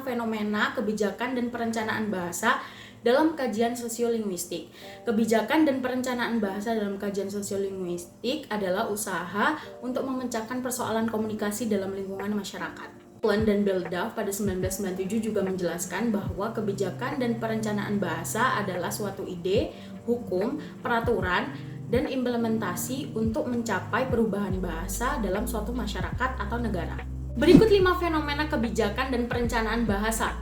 fenomena, kebijakan, dan perencanaan bahasa dalam kajian sosiolinguistik. Kebijakan dan perencanaan bahasa dalam kajian sosiolinguistik adalah usaha untuk memecahkan persoalan komunikasi dalam lingkungan masyarakat. Plan dan Beldav pada 1997 juga menjelaskan bahwa kebijakan dan perencanaan bahasa adalah suatu ide, hukum, peraturan, dan implementasi untuk mencapai perubahan bahasa dalam suatu masyarakat atau negara. Berikut 5 fenomena kebijakan dan perencanaan bahasa.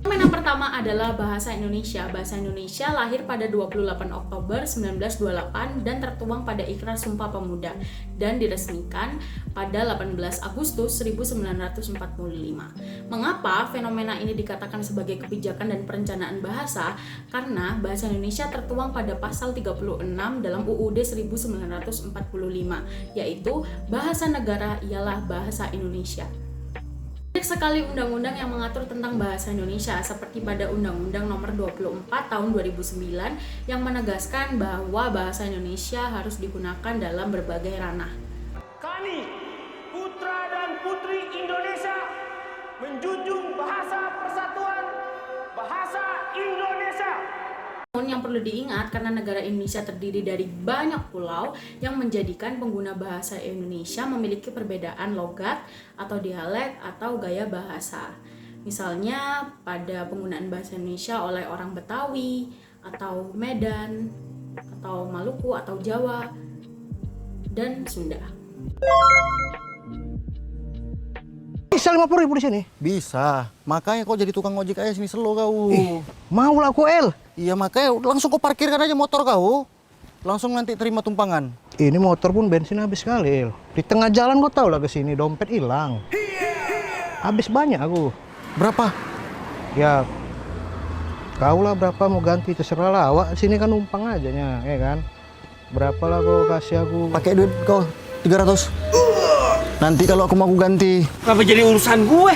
Fenomena pertama adalah bahasa Indonesia. Bahasa Indonesia lahir pada 28 Oktober 1928 dan tertuang pada Ikrar Sumpah Pemuda dan diresmikan pada 18 Agustus 1945. Mengapa fenomena ini dikatakan sebagai kebijakan dan perencanaan bahasa? Karena bahasa Indonesia tertuang pada pasal 36 dalam UUD 1945, yaitu bahasa negara ialah bahasa Indonesia. Banyak sekali undang-undang yang mengatur tentang bahasa Indonesia, seperti pada Undang-Undang Nomor 24 Tahun 2009 yang menegaskan bahwa bahasa Indonesia harus digunakan dalam berbagai ranah. Kami, putra dan putri Indonesia, menjunjung bahasa persatuan, bahasa Indonesia. Namun yang perlu diingat, karena negara Indonesia terdiri dari banyak pulau yang menjadikan pengguna bahasa Indonesia memiliki perbedaan logat atau dialek atau gaya bahasa. Misalnya pada penggunaan bahasa Indonesia oleh orang Betawi atau Medan atau Maluku atau Jawa dan Sunda. Bisa 50.000 di sini? Bisa, makanya kau jadi tukang ojek aja sini selo kau. Mau lah aku El. Iya makanya langsung kau parkirkan aja motor kau. Langsung nanti terima tumpangan. Ini motor pun bensin habis sekali El. Di tengah jalan kau tahu lah ke sini dompet hilang. Habis banyak aku. Berapa? Ya kau lah berapa mau ganti terserah lah. Awak sini kan numpang aja nya, ya kan? Berapa lah kau kasih aku? Pakai duit kau 300. Nanti kalau aku mau ganti, Kenapa jadi urusan gue?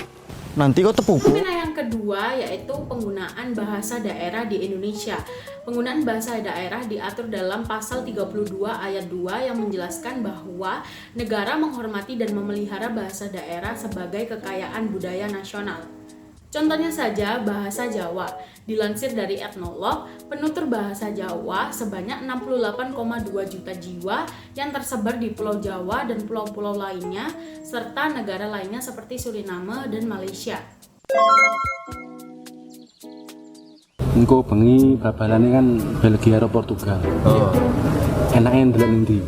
nanti kau tepuk. Fenomena yang kedua yaitu penggunaan bahasa daerah di Indonesia. Penggunaan bahasa daerah diatur dalam pasal 32 ayat 2 yang menjelaskan bahwa negara menghormati dan memelihara bahasa daerah sebagai kekayaan budaya nasional. Contohnya saja bahasa Jawa. Dilansir dari Etnolog, penutur bahasa Jawa sebanyak 68,2 juta jiwa yang tersebar di Pulau Jawa dan pulau-pulau lainnya, serta negara lainnya seperti Suriname dan Malaysia. Engko bengi bal-balane kan Belgia karo Portugal. Enake ndelok ndi?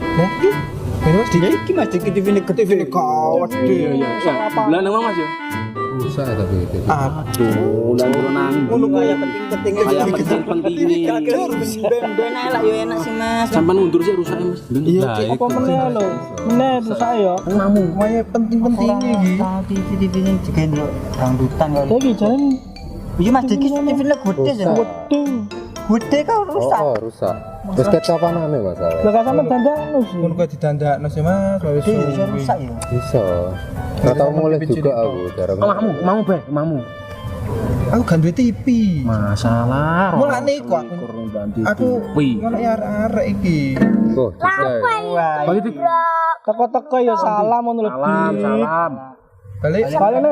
Mas iki Mas di TV kawat Iya. Bulan nang Mas ya? Rusak tapi itu. Aduh, lan nang. Ngono kaya penting-penting Kaya penting-penting ini. Ben enak yo enak sih Mas. Sampai mundur sih rusaknya Mas. Iya, apa meneh lho? Meneh rusak ya. Mamu, kaya penting-penting iki. TV ini juga ndelok dangdutan kok. Iki jalan Iya Mas Diki TV ini gede ya. Gede kau rusak. Oh, rusak. Terus kecapane masalah. lah sama dandakno sih. Mun kok didandakno sih Mas, wis Bisa rusak ya. bisa. Ora tau mulai juga aku jarang. Mau be, mau. Aku gak duwe TV. Masalah. Mulane kok aku ngono ya arek iki. Oh, Balik Teko-teko ya salam ngono lho. salam. Balik. Balik nih.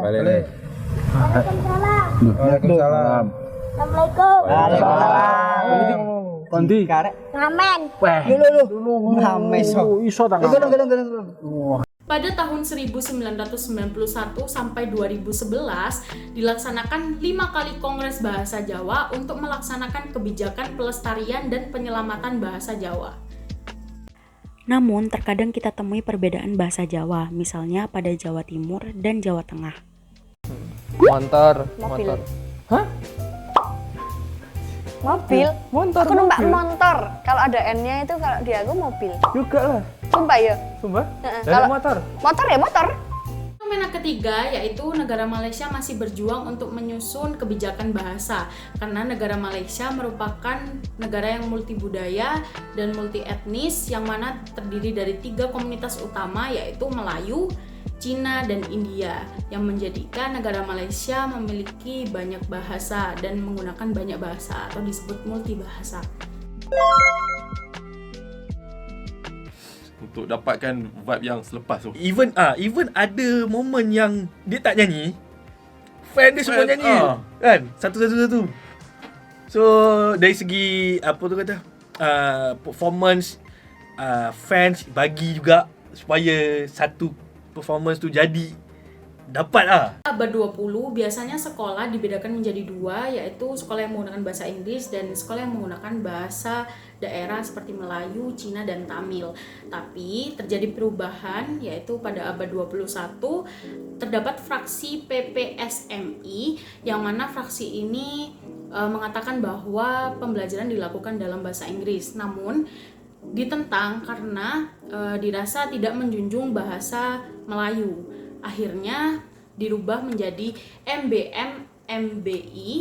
Balik. Waalaikumsalam. Waalaikumsalam. Kondi. Karek ngamen. Weh. Dulu ngamen. Iso ta. Pada tahun 1991 sampai 2011 dilaksanakan 5 kali Kongres Bahasa Jawa untuk melaksanakan kebijakan pelestarian dan penyelamatan bahasa Jawa. Namun, terkadang kita temui perbedaan bahasa Jawa, misalnya pada Jawa Timur dan Jawa Tengah. Motor. Mobil. Aku numpak motor. Kalau ada N-nya itu kalau di aku mobil. Juga lah. Sumpah ya. Sumpah? Kalau motor. motor ya motor. Fenomena ketiga yaitu negara Malaysia masih berjuang untuk menyusun kebijakan bahasa karena negara Malaysia merupakan negara yang multibudaya dan multi etnis yang mana terdiri dari 3 komunitas utama yaitu Melayu, Cina, dan India yang menjadikan negara Malaysia memiliki banyak bahasa dan menggunakan banyak bahasa atau disebut multibahasa. Untuk dapatkan vibe yang selepas tu. Even ada momen yang dia tak nyanyi, fan dia semua nyanyi. Kan? Satu. So dari segi apa tu kata? Performance fans bagi juga supaya satu performance tu jadi dapat lah. Abad 20 biasanya sekolah dibedakan menjadi dua, yaitu sekolah yang menggunakan bahasa Inggris dan sekolah yang menggunakan bahasa daerah seperti Melayu, Cina, dan Tamil. Tapi terjadi perubahan, yaitu pada abad 21 terdapat fraksi PPSMI yang mana fraksi ini mengatakan bahwa pembelajaran dilakukan dalam bahasa Inggris. Namun ditentang karena dirasa tidak menjunjung bahasa Melayu. Akhirnya dirubah menjadi MBI,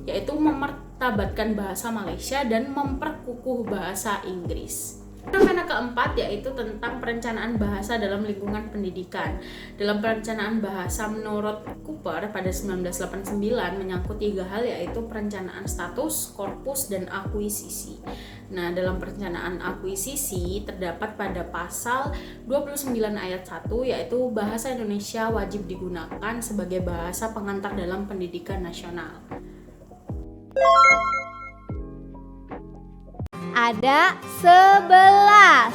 yaitu memartabatkan bahasa Malaysia dan memperkukuh bahasa Inggris. Fenomena keempat yaitu tentang perencanaan bahasa dalam lingkungan pendidikan. Dalam perencanaan bahasa menurut Cooper pada 1989 menyangkut 3 hal, yaitu perencanaan status, korpus, dan akuisisi. Nah, dalam perencanaan akuisisi terdapat pada pasal 29 ayat 1, yaitu bahasa Indonesia wajib digunakan sebagai bahasa pengantar dalam pendidikan nasional. Ada 11.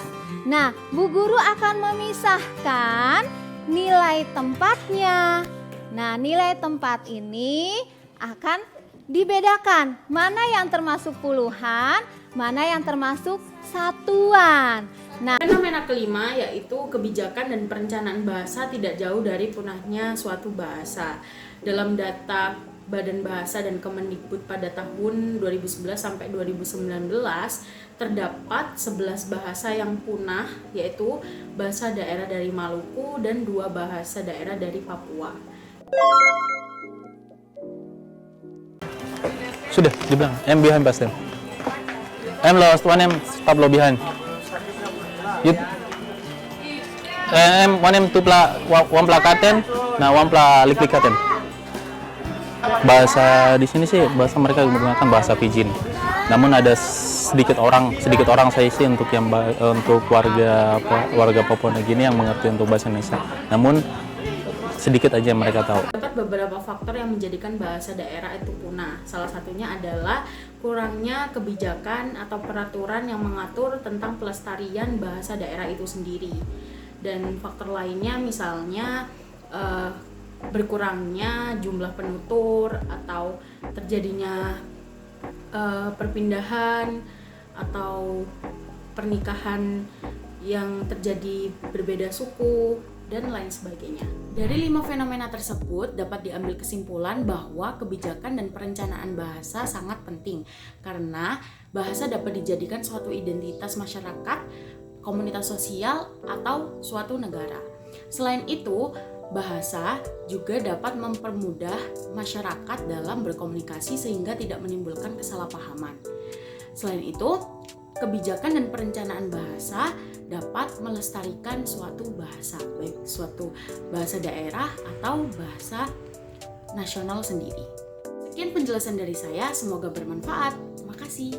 Nah, Bu Guru akan memisahkan nilai tempatnya. Nah, nilai tempat ini akan dibedakan mana yang termasuk puluhan, mana yang termasuk satuan. Nah, fenomena kelima yaitu kebijakan dan perencanaan bahasa tidak jauh dari punahnya suatu bahasa. Dalam data Badan Bahasa dan Kemendikbud pada tahun 2011 sampai 2019 terdapat 11 bahasa yang punah, yaitu bahasa daerah dari Maluku dan 2 bahasa daerah dari Papua. Sudah dibilang, M behind past them. M lost, 1M stop low behind. M 1M 2 pla 1 pla katen, nah 1 pla lik katen. Bahasa di sini sih bahasa mereka menggunakan bahasa Pidgin. Namun ada sedikit orang saya sih untuk warga Papua Nugini yang mengerti untuk bahasa Indonesia. Namun sedikit aja yang mereka tahu. Terdapat beberapa faktor yang menjadikan bahasa daerah itu punah. Salah satunya adalah kurangnya kebijakan atau peraturan yang mengatur tentang pelestarian bahasa daerah itu sendiri. Dan faktor lainnya misalnya berkurangnya jumlah penutur atau terjadinya perpindahan atau pernikahan yang terjadi berbeda suku dan lain sebagainya. Dari 5 fenomena tersebut dapat diambil kesimpulan bahwa kebijakan dan perencanaan bahasa sangat penting karena bahasa dapat dijadikan suatu identitas masyarakat, komunitas sosial, atau suatu negara. Selain itu, bahasa juga dapat mempermudah masyarakat dalam berkomunikasi sehingga tidak menimbulkan kesalahpahaman. Selain itu, kebijakan dan perencanaan bahasa dapat melestarikan suatu bahasa, baik suatu bahasa daerah atau bahasa nasional sendiri. Sekian penjelasan dari saya, semoga bermanfaat. Terima kasih.